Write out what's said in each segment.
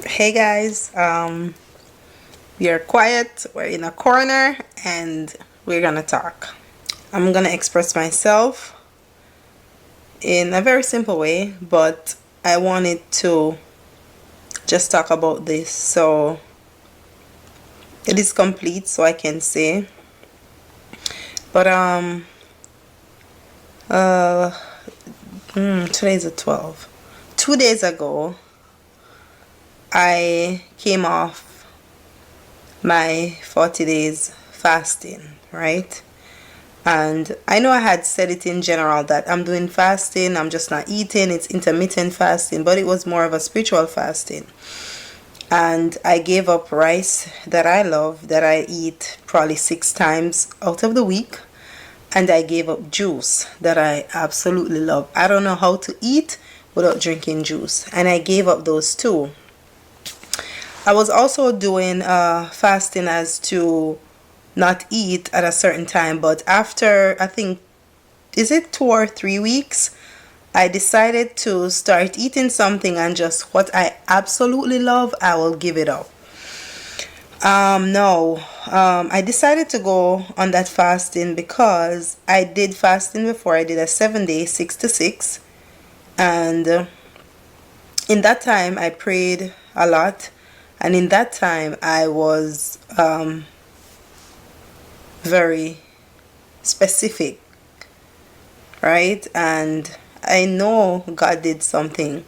Hey guys, we are quiet, we're in a corner, and we're gonna talk. I'm gonna express myself in a very simple way, but I wanted to just talk about this so it is complete, so I can say. But uh today's the 12th. 2 days ago I came off my 40 days fasting, right? And I know I had said it in general that I'm doing fasting, I'm just not eating, it's intermittent fasting, but it was more of a spiritual fasting. And I gave up rice that I love, that I eat probably 6 times out of the week. And I gave up juice that I absolutely love. I don't know how to eat without drinking juice. And I gave up those too. I was also doing fasting as to not eat at a certain time, but after I think, is it 2 or 3 weeks, I decided to start eating something, and just what I absolutely love, I will give it up. No, I decided to go on that fasting because I did fasting before. I did a 7 day 6 to 6, and in that time I prayed a lot, and in that time I was very specific, right? And I know God did something.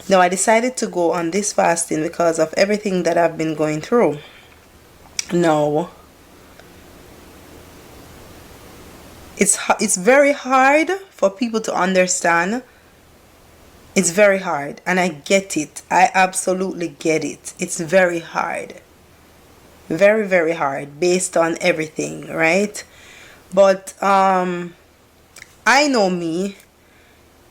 Now I decided to go on this fasting because of everything that I've been going through. No, it's very hard for people to understand. It's very hard, and I get it. I absolutely get it. It's very hard. Very, very hard based on everything, right? But I know me,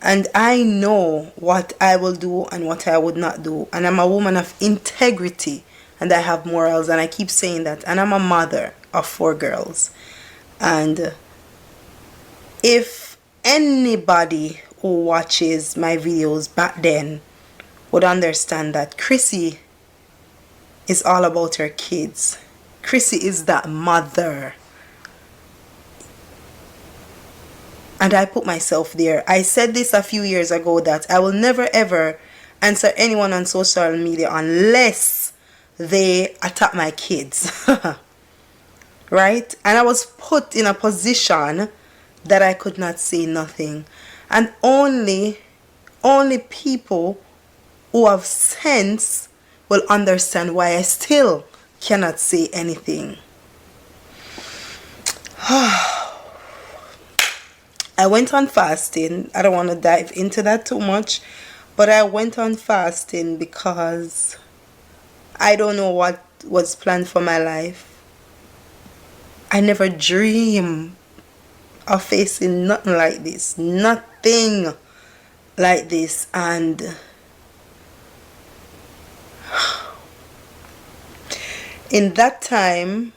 and I know what I will do and what I would not do. And I'm a woman of integrity, and I have morals, and I keep saying that. And I'm a mother of 4 girls. And if anybody who watches my videos back then would understand that Crissy is all about her kids. Crissy is that mother. And I put myself there. I said this a few years ago that I will never ever answer anyone on social media unless they attack my kids. Right? And I was put in a position that I could not say nothing. And only people who have sense will understand why I still cannot say anything. I went on fasting. I don't want to dive into that too much, but I went on fasting because I don't know what was planned for my life. I never dreamed of facing nothing like this. Nothing like this. And in that time,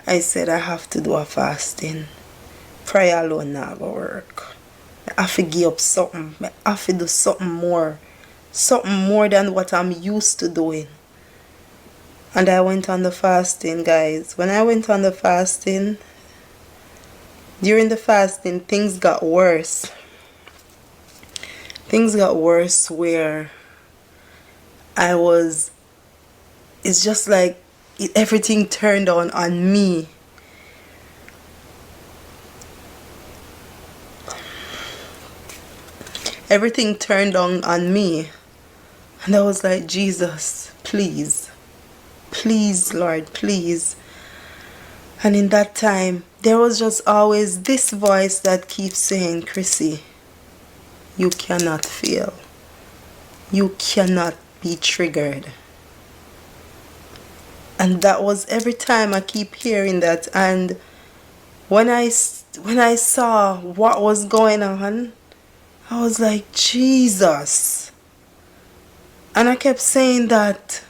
I said I have to do a fasting. Prayer alone not gonna work. I have to give up something. I have to do something more. Something more than what I'm used to doing. And I went on the fasting, guys. When I went on the fasting, during the fasting, things got worse. Things got worse where it's just like everything turned on me. Everything turned on me. And I was like, Jesus, please. Please, Lord, please. And in that time, there was just always this voice that keeps saying, Crissy, you cannot fail. You cannot be triggered. And that was every time I keep hearing that. And when I saw what was going on, I was like, Jesus. And I kept saying that.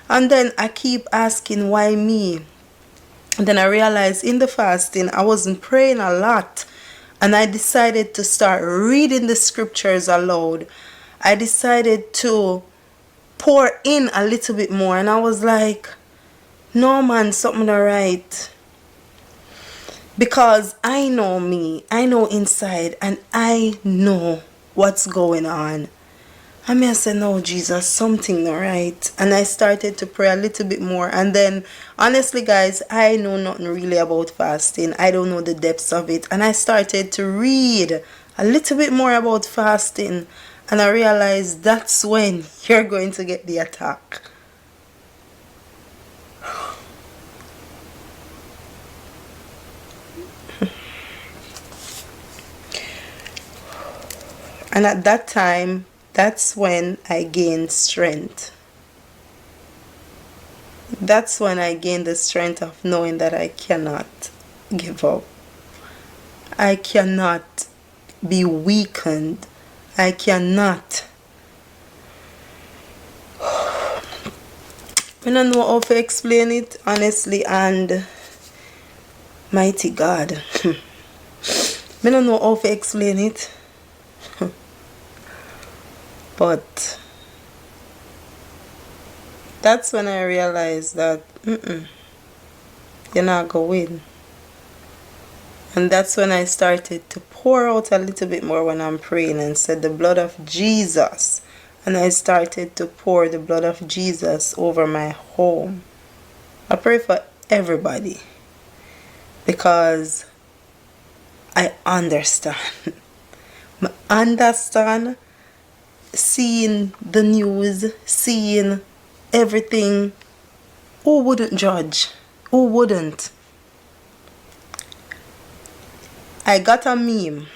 And then I keep asking, why me? And then I realized in the fasting, I wasn't praying a lot. And I decided to start reading the scriptures aloud. I decided to pour in a little bit more. And I was like, no man, something not right. Because I know me, I know inside, and I know what's going on. I mean, I said, no, Jesus, something not right. And I started to pray a little bit more. And then, honestly, guys, I know nothing really about fasting. I don't know the depths of it. And I started to read a little bit more about fasting. And I realized that's when you're going to get the attack. And at that time, that's when I gained strength. That's when I gained the strength of knowing that I cannot give up. I cannot be weakened. I cannot. I don't know how to explain it, honestly, and mighty God. I don't know how to explain it. But that's when I realized that you're not going. And that's when I started to pour out a little bit more when I'm praying and said the blood of Jesus. And I started to pour the blood of Jesus over my home. I pray for everybody because I understand. I understand seeing the news, seeing everything. Who wouldn't judge? Who wouldn't? I got a meme,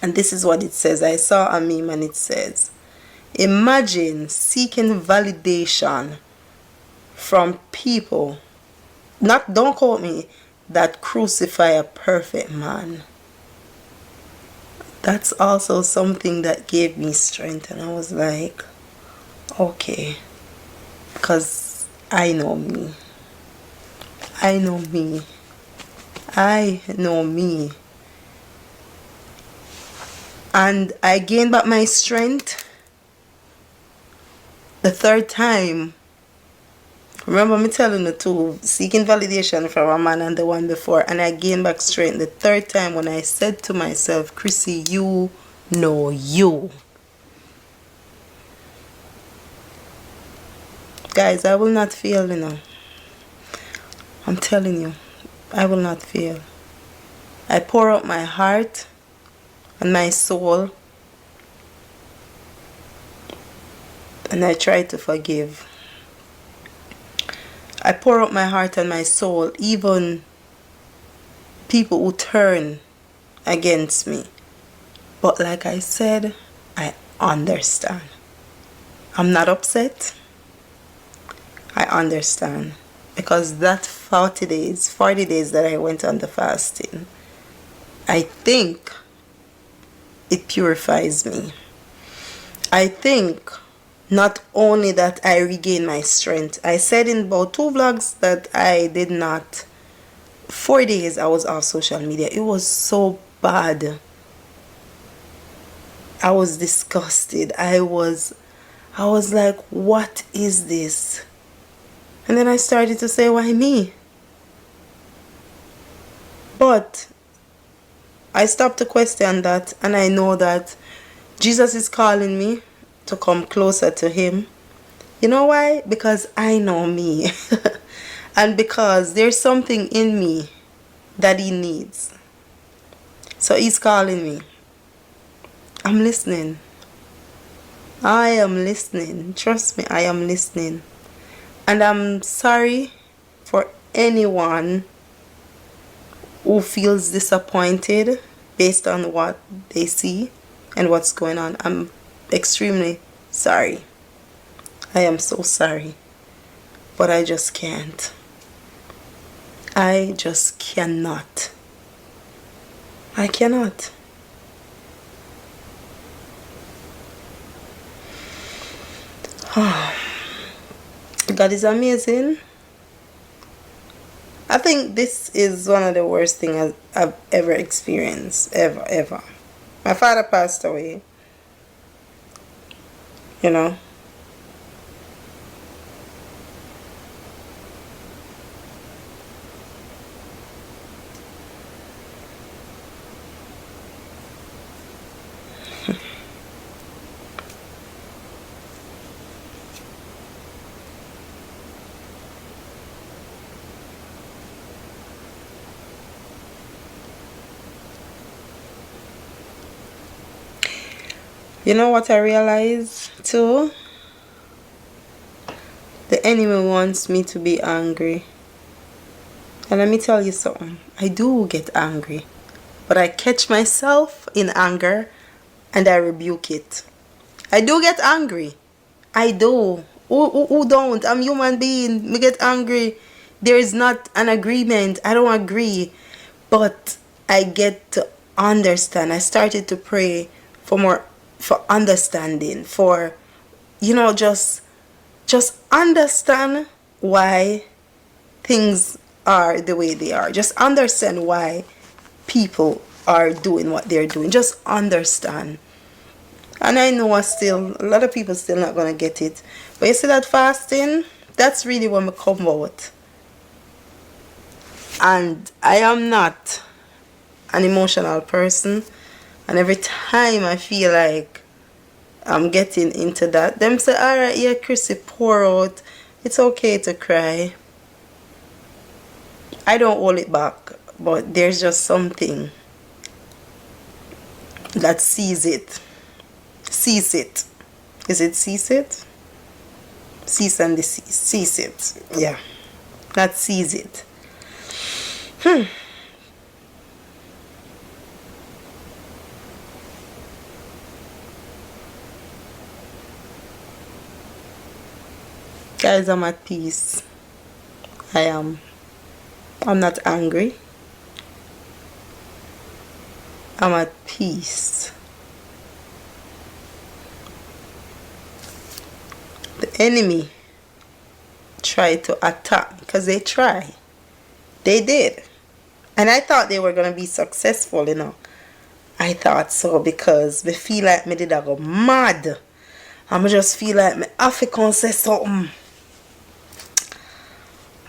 and this is what it says. I saw a meme and it says, imagine seeking validation from people, don't quote me, that crucify a perfect man. That's also something that gave me strength, and I was like, okay, because I know me. I know me. I know me. And I gained back my strength the third time. Remember me telling you too, seeking validation from a man and the one before, and I gained back strength the third time when I said to myself, Crissy, you know you. Guys, I will not fail, you know. I'm telling you, I will not fail. I pour out my heart and my soul, and I try to forgive. I pour out my heart and my soul, even people who turn against me. But like I said, I understand. I'm not upset. I understand. Because that 40 days that I went on the fasting, I think it purifies me. I think not only that I regain my strength. I said in about 2 vlogs that I did not. 4 days I was off social media. It was so bad. I was disgusted. I was like, what is this? And then I started to say, why me? But I stopped to question that, and I know that Jesus is calling me to come closer to him. You know why? Because I know me. And because there's something in me that he needs. So he's calling me. I'm listening. I am listening. Trust me, I am listening. And I'm sorry for anyone who feels disappointed based on what they see and what's going on. I'm extremely sorry. I am so sorry. But I just can't. I just cannot. I cannot. God is amazing. I think this is one of the worst things I've ever experienced. Ever. My father passed away. You know. You know what I realize too? The enemy wants me to be angry. And let me tell you something. I do get angry. But I catch myself in anger and I rebuke it. I do get angry. I do. Who don't? I'm a human being. Me get angry. There is not an agreement. I don't agree. But I get to understand. I started to pray for understanding. For, just understand why things are the way they are. Just understand why people are doing what they're doing. Just understand. And I know a lot of people still not going to get it. But you see that fasting, that's really when we come out. And I am not an emotional person. And every time I feel like I'm getting into that, them say, alright, yeah, Crissy, pour out. It's okay to cry. I don't hold it back. But there's just something that sees it. Sees it. Is it sees it? Cease and desist. Sees it. Yeah. That sees it. Guys, I'm at peace. I am. I'm not angry. I'm at peace. The enemy tried to attack because they try. They did. And I thought they were going to be successful, I thought so because me feel like me did I go mad. I just feel like me have to say something.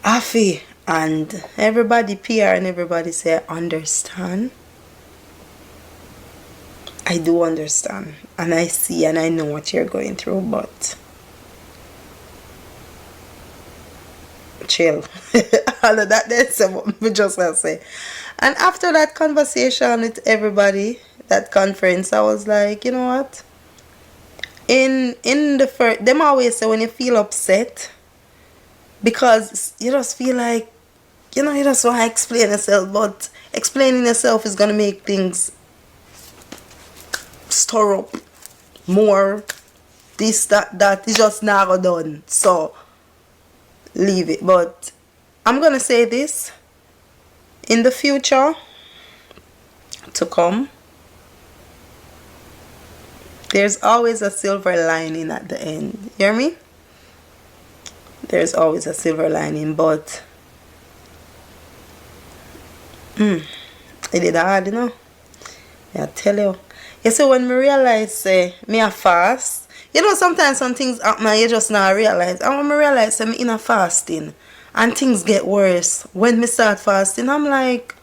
Afi. And everybody PR and everybody say, I understand. I do understand. And I see and I know what you're going through, but chill. All of that, that's what me just want to say. And after that conversation with everybody, that conference, I was like, you know what? In the first, them always say when you feel upset, because you just feel like, you just want to explain yourself, but explaining yourself is going to make things stir up more. This, that is just never done. So, leave it. But I'm going to say this. In the future to come, there's always a silver lining at the end. You hear me? There's always a silver lining, but it did hard, I tell you. You see, when me realize, me a fast, sometimes some things happen and you just not realize. And when me realize, me in a fasting and things get worse, when me start fasting, I'm like,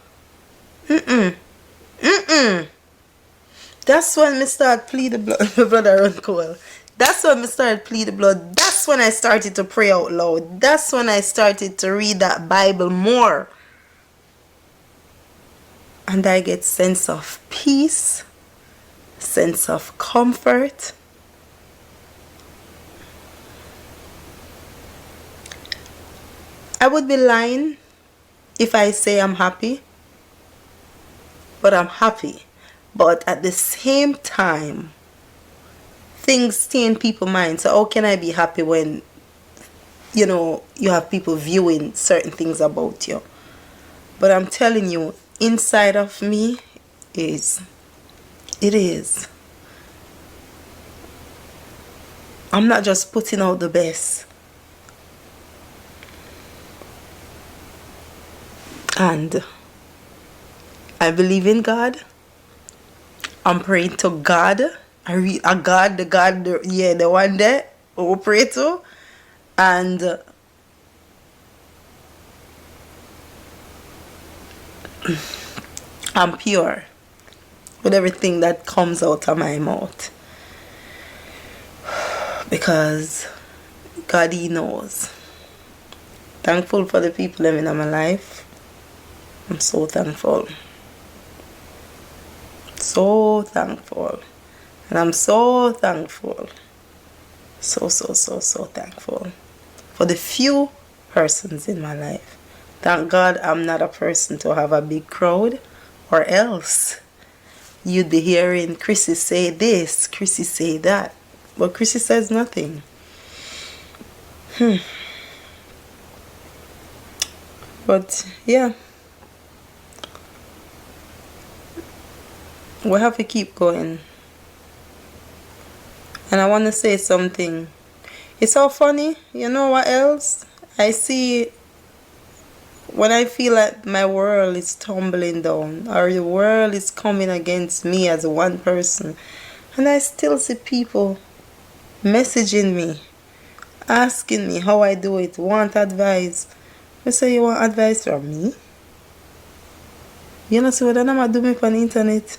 That's when me start plead the blood. My blood run cold. That's when me started plead the blood. That's when I started to pray out loud. That's when I started to read that Bible more. And I get sense of peace, sense of comfort. I would be lying if I say I'm happy. But I'm happy. But at the same time, things stay in people's minds. So how can I be happy when, you have people viewing certain things about you? But I'm telling you, inside of me it is. I'm not just putting out the best. And I believe in God. I'm praying to God. The one there we pray to. And I'm pure with everything that comes out of my mouth. Because God, He knows. Thankful for the people living in my life. I'm so thankful. So thankful. And I'm so thankful. So thankful for the few persons in my life. Thank God I'm not a person to have a big crowd, or else you'd be hearing Crissy say this, Crissy say that. But Crissy says nothing. But yeah, we have to keep going. And I want to say something. It's so funny. You know what else? I see when I feel like my world is tumbling down, or the world is coming against me as one person, and I still see people messaging me, asking me how I do it, want advice. I say, you want advice from me? You know, see what I'm doing on the internet?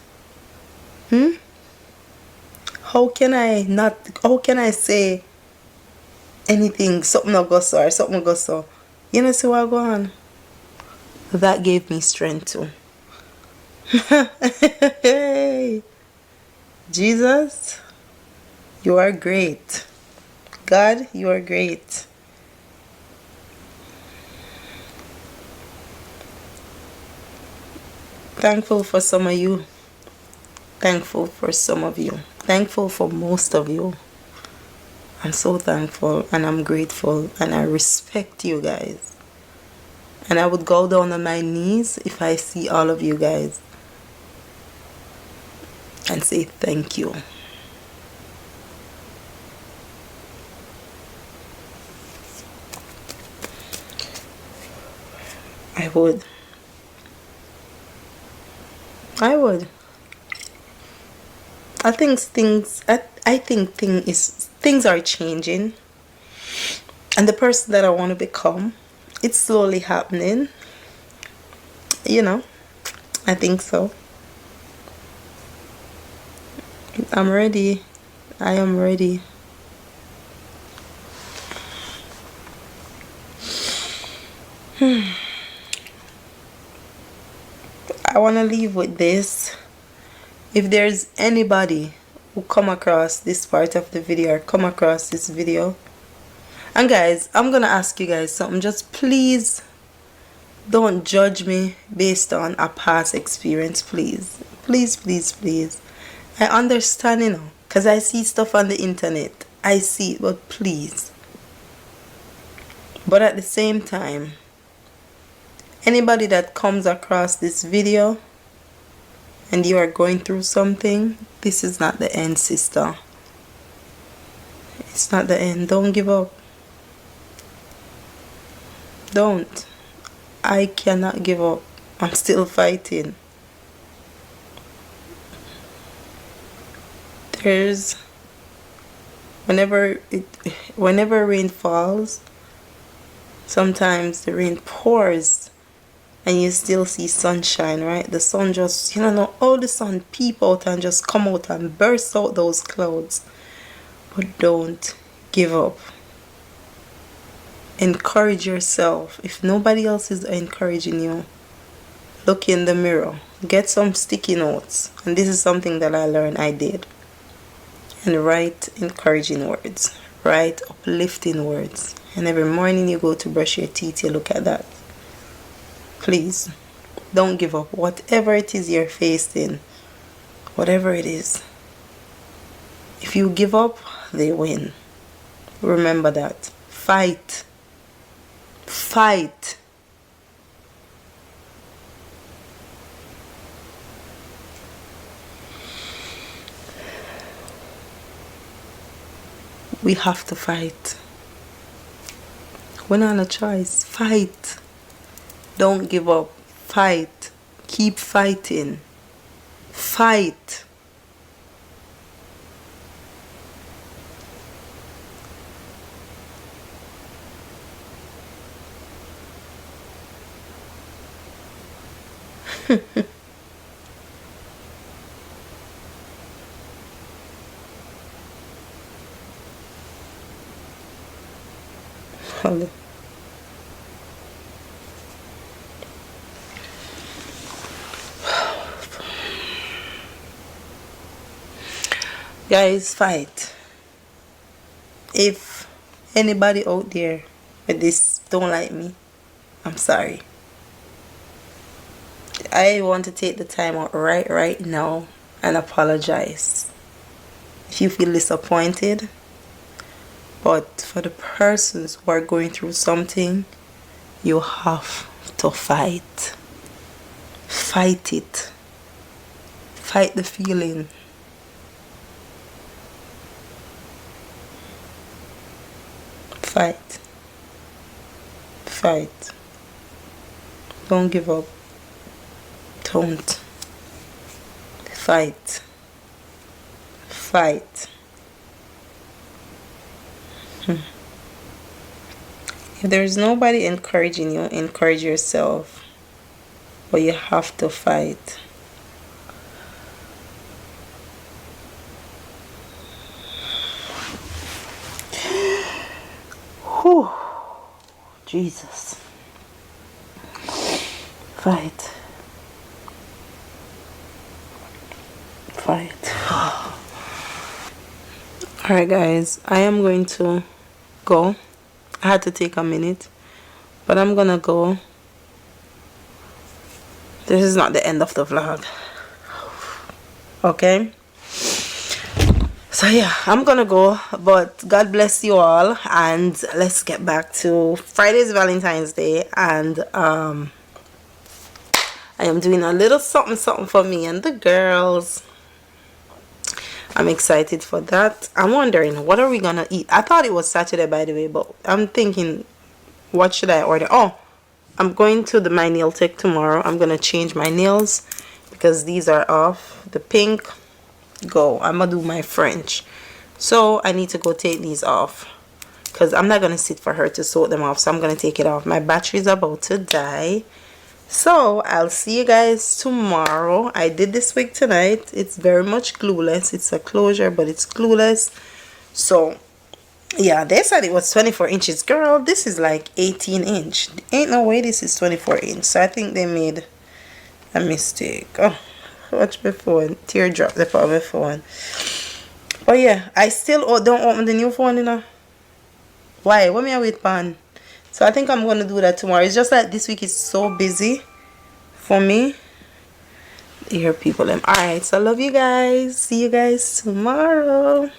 How can I say anything, something no go so, or something go so? You know, see what go on? That gave me strength too. Hey, Jesus, you are great. God, you are great. Thankful for some of you. Thankful for some of you. Thankful for most of you. I'm so thankful and I'm grateful and I respect you guys. And I would go down on my knees if I see all of you guys and say thank you. I would. I think things are changing, and the person that I want to become, it's slowly happening. You know, I think so. I'm ready. I am ready. I want to leave with this. If there's anybody who come across this part of the video or come across this video, and guys, I'm gonna ask you guys something. Just please don't judge me based on a past experience, please. Please. I understand, you know, because I see stuff on the internet. I see it, but please. But at the same time, anybody that comes across this video and you are going through something, this is not the end, sister. It's not the end. Don't give up. Don't. I cannot give up. I'm still fighting. There's whenever rain falls, sometimes the rain pours and you still see sunshine, right? The sun just, you know, all the sun peep out and just come out and burst out those clouds. But don't give up. Encourage yourself. If nobody else is encouraging you, look in the mirror. Get some sticky notes. And this is something that I learned I did. And write encouraging words. Write uplifting words. And every morning you go to brush your teeth, you look at that. Please, don't give up. Whatever it is you're facing, whatever it is, if you give up, they win. Remember that. Fight. We have to fight. We're not on a choice. Fight. Don't give up. Fight. Keep fighting. Fight. Hello. Guys, fight. If anybody out there with this don't like me, I'm sorry. I want to take the time out right now and apologize if you feel disappointed. But for the persons who are going through something, you have to fight. Fight it. Fight the feeling. Fight. Fight. Don't give up. Don't. Fight. Fight. If there's nobody encouraging you, encourage yourself. But you have to fight. Whew. Jesus. Fight. Fight. Alright guys, I am going to go. I had to take a minute, but I'm gonna go. This is not the end of the vlog. Okay? So yeah, I'm gonna go, but God bless you all, and let's get back to Friday's Valentine's Day, and I am doing a little something for me and the girls. I'm excited for that. I'm wondering, what are we gonna eat? I thought it was Saturday, by the way, but I'm thinking, what should I order? Oh, I'm going to my nail tech tomorrow. I'm gonna change my nails because these are off. The pink, go. I'm gonna do my French, so I need to go take these off because I'm not gonna sit for her to sort them off, so I'm gonna take it off. My battery is about to die. So I'll see you guys tomorrow. I did this wig tonight. It's very much glueless. It's a closure, but it's glueless. So yeah, they said it was 24 inches. Girl, this is like 18 inch. Ain't no way this is 24 inch. So I think they made a mistake. Oh, watch my phone. Teardrop the on my phone. But yeah, I still don't open the new phone, you know. Why? What me I wait pan? So I think I'm going to do that tomorrow. It's just that this week is so busy for me. Here people am. Alright, so I love you guys. See you guys tomorrow.